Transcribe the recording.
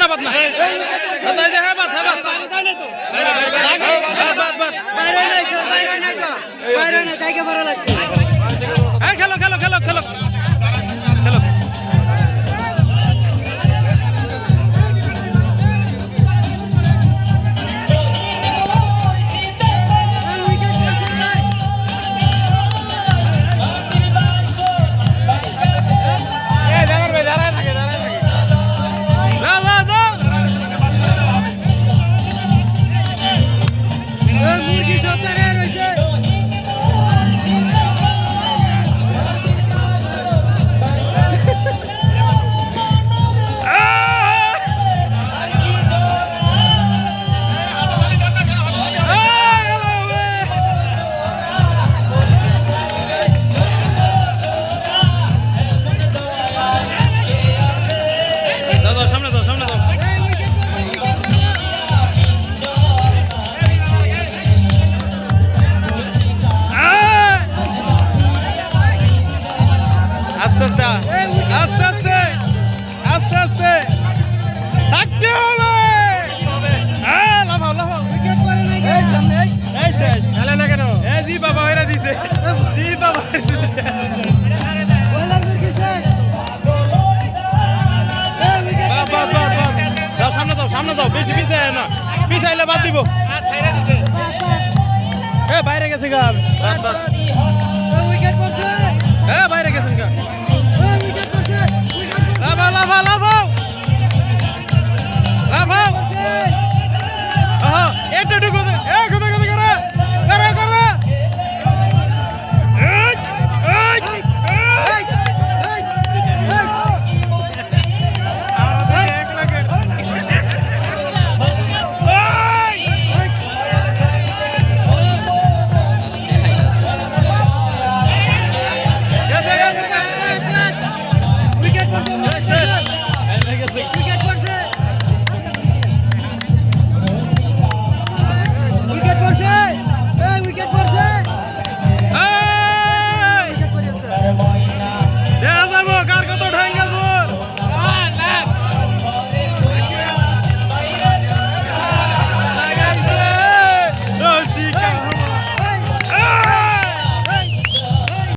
না বাদ না এই যে হ্যাঁ বাদ বাইরে নাই তাইকে ভালো লাগছে। এই খেলো খেলো খেলো খেলো খেলো মুরগি সপ্তাহে রয়েছে। সামনে যাও সামনে যাও আস্তে আস্তে আস্তে আস্তে আস্তে আস্তে থাকতে হবে লাফাও লাফাও এই শেষ খেলে না কেন? এই জি বাবা হইরা দিছে জি বাবা দিছে বাস বাস বাস যাও সামনে যাও বেশি পিছায় না পিছাইলে বাদ দিব আর ছাইরা দিছে। এ বাইরে গেছে গা বাস বাস উইকেট পড়ছে।